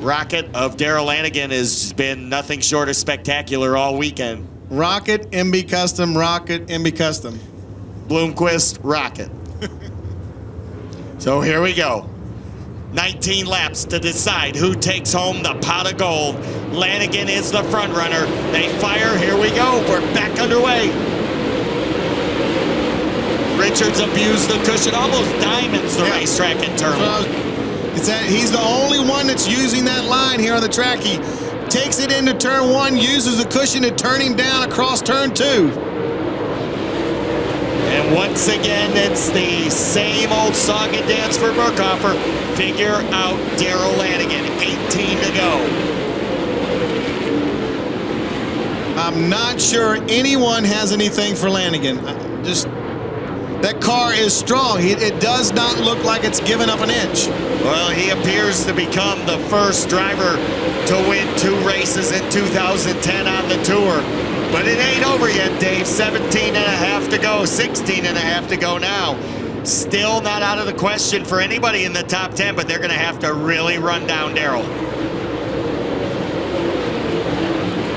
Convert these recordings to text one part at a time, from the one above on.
Rocket of Darrell Lanigan has been nothing short of spectacular all weekend. Rocket, MB Custom, Rocket, MB Custom. Bloomquist, Rocket. So here we go. 19 laps to decide who takes home the pot of gold. Lanigan is the front runner. They fire. Here we go. We're back underway. Richards abused the cushion, almost diamonds the racetrack in turn. He's the only one that's using that line here on the track. He takes it into turn one, uses the cushion to turn him down across turn two. And once again, it's the same old song and dance for Burkhofer. Figure out Darrell Lanigan, 18 to go. I'm not sure anyone has anything for Lanigan. That car is strong. It does not look like it's given up an inch. Well, he appears to become the first driver to win 2 races in 2010 on the tour. But it ain't over yet, Dave. 17 and a half to go, 16 and a half to go now. Still not out of the question for anybody in the top 10, but they're going to have to really run down Darrell.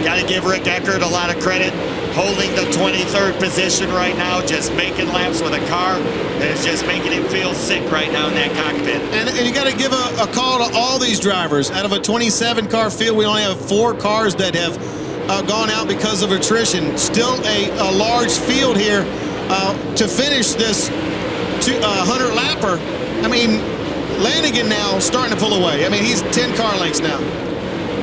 Got to give Rick Eckert a lot of credit, holding the 23rd position right now, just making laps with a car that is just making him feel sick right now in that cockpit. And you got to give a call to all these drivers. Out of a 27-car field, we only have 4 cars that have gone out because of attrition. Still a large field here to finish this 100-lapper. I mean, Lanigan now starting to pull away. I mean, he's 10 car lengths now.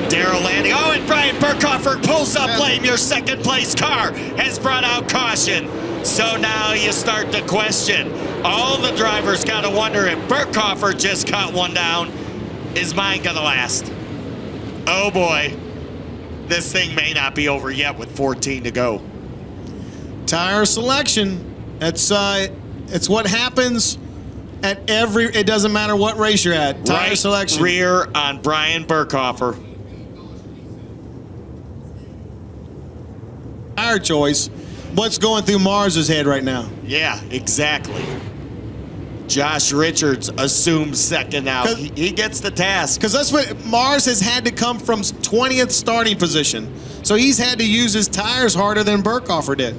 Darrell Lanigan. Oh, and Brian Burkhofer pulls up lane. Your second place car has brought out caution. So now you start to question. All the drivers got to wonder if Burkhofer just cut one down. Is mine going to last? Oh, boy. This thing may not be over yet with 14 to go. Tire selection. It's what happens at it doesn't matter what race you're at. Tire selection. Rear on Brian Burkhofer. Tire choice. What's going through Mars's head right now? Yeah, exactly. Josh Richards assumes second now. He gets the task. Because that's what Mars has had to come from 20th starting position. So he's had to use his tires harder than Burkhofer did.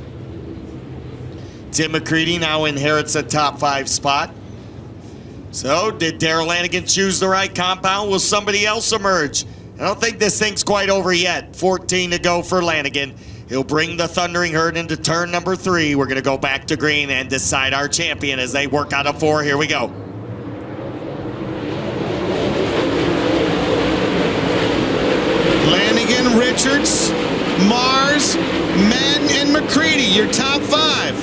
Tim McCready now inherits a top 5 spot. So did Darrell Lanigan choose the right compound? Will somebody else emerge? I don't think this thing's quite over yet. 14 to go for Lanigan. He'll bring the Thundering Herd into turn number 3. We're going to go back to green and decide our champion as they work out of 4. Here we go. Lanigan, Richards, Mars, Madden, and McCready, your top 5.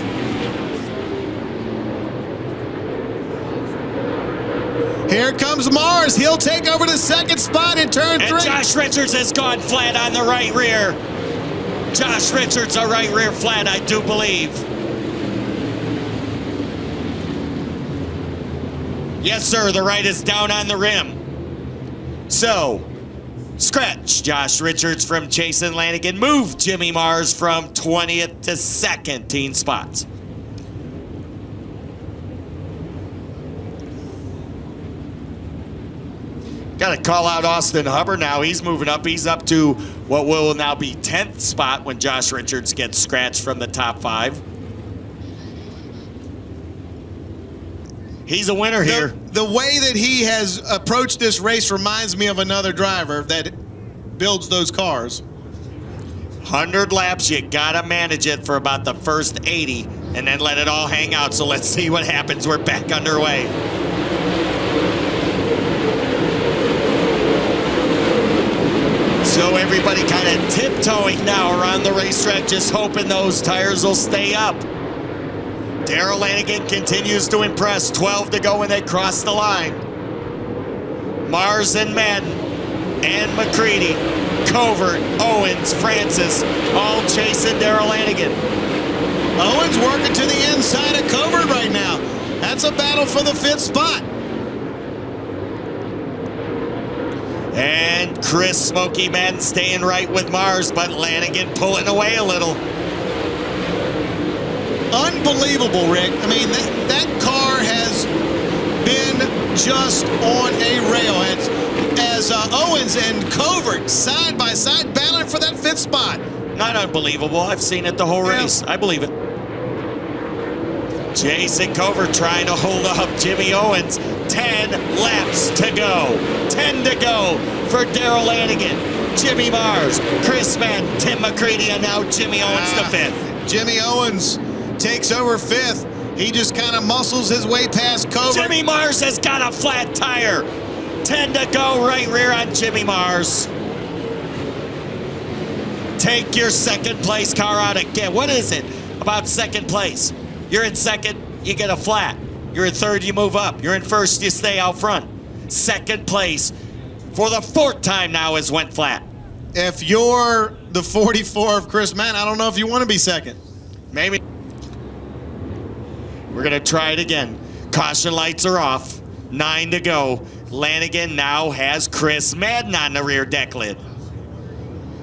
Here comes Mars. He'll take over the second spot in turn 3. And Josh Richards has gone flat on the right rear. Josh Richards, a right rear flat, I do believe. Yes, sir, the right is down on the rim. So, scratch Josh Richards from chasing Lanigan. Move Jimmy Mars from 20th to 2nd, 10 spots. Got to call out Austin Hubbard now. He's moving up. He's up to what will now be 10th spot when Josh Richards gets scratched from the top 5. He's a winner here. The way that he has approached this race reminds me of another driver that builds those cars. 100 laps, you got to manage it for about the first 80 and then let it all hang out. So let's see what happens. We're back underway. So everybody kind of tiptoeing now around the racetrack, just hoping those tires will stay up. Darrell Lanigan continues to impress. 12 to go when they cross the line. Mars and Madden and McCready, Covert, Owens, Francis, all chasing Darrell Lanigan. Owens working to the inside of Covert right now. That's a battle for the 5th spot. And Chris Smokey Madden staying right with Mars, but Lanigan pulling away a little. Unbelievable, Rick. I mean, that car has been just on a rail. as Owens and Covert side by side battling for that 5th spot. Not unbelievable. I've seen it the whole race. I believe it. Jason Covert trying to hold up Jimmy Owens. 10 laps to go. 10 to go for Darrell Lanigan, Jimmy Mars, Chris Madden, Tim McCready, and now Jimmy Owens to 5th. Jimmy Owens takes over 5th. He just kind of muscles his way past Covert. Jimmy Mars has got a flat tire. 10 to go, right rear on Jimmy Mars. Take your second place car out again. What is it about second place? You're in second, you get a flat. You're in third, you move up. You're in first, you stay out front. Second place for the 4th time now has went flat. If you're the 44 of Chris Madden, I don't know if you want to be second. Maybe. We're going to try it again. Caution lights are off. 9 to go. Lanigan now has Chris Madden on the rear deck lid.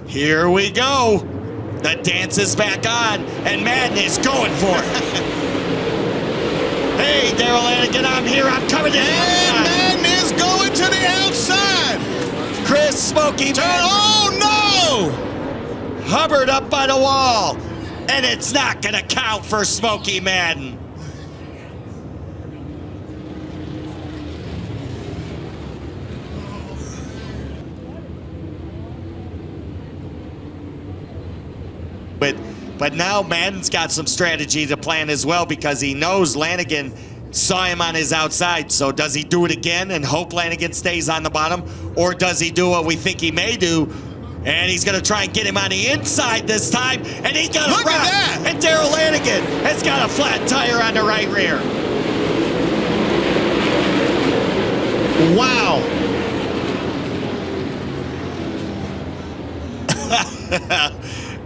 Here we go. The dance is back on, and Madden is going for it. Hey, Darrell Lanigan, I'm here. I'm coming in. And Madden is going to the outside. Chris Smokey Madden. Oh, no! Hubbard up by the wall. And it's not going to count for Smokey Madden. But now Madden's got some strategy to plan as well because he knows Lanigan saw him on his outside. So does he do it again and hope Lanigan stays on the bottom? Or does he do what we think he may do? And he's going to try and get him on the inside this time. And he got a Look at that! And Darrell Lanigan has got a flat tire on the right rear. Wow.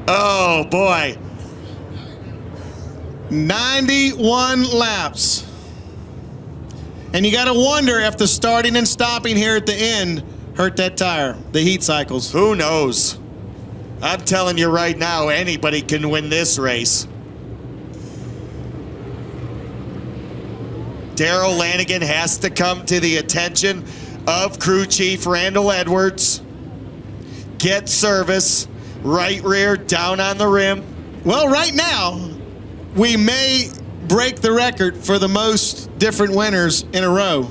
Oh, boy. 91 laps. And you got to wonder if the starting and stopping here at the end hurt that tire, the heat cycles. Who knows? I'm telling you right now, anybody can win this race. Darrell Lanigan has to come to the attention of crew chief Randall Edwards. Get service, right rear down on the rim. Well, right now, we may break the record for the most different winners in a row.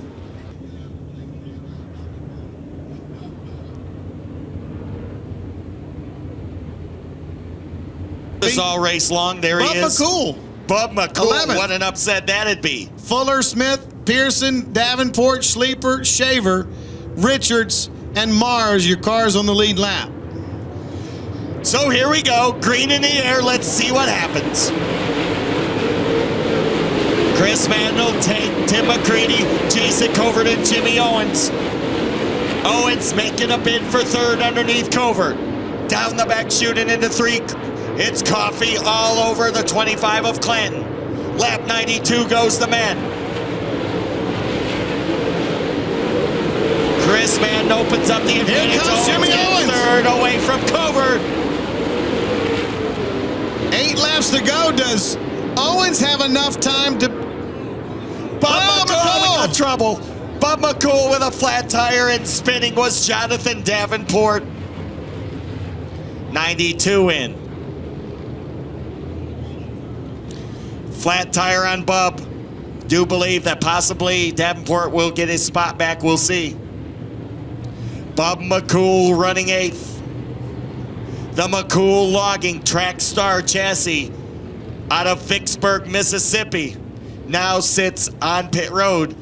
This all race long, there he is. Bub McCool, 11. what an upset that'd be. Fuller, Smith, Pearson, Davenport, Sleeper, Shaver, Richards, and Mars, your cars on the lead lap. So here we go, green in the air, let's see what happens. Chris Madden will take Tim McCready, Jason Covert, and Jimmy Owens. Owens making a bid for 3rd underneath Covert. Down the back, shooting into 3. It's coffee all over the 25 of Clanton. Lap 92 goes the Madden. Chris Madden opens up the advantage. Here comes Jimmy Owens. 3rd away from Covert. 8 laps to go. Does Owens have enough time to... Bub McCool got trouble. Bub McCool with a flat tire, and spinning was Jonathan Davenport. 92 in. Flat tire on Bub. Do believe that possibly Davenport will get his spot back. We'll see. Bub McCool running 8th. The McCool Logging Track Star chassis out of Vicksburg, Mississippi, now sits on pit road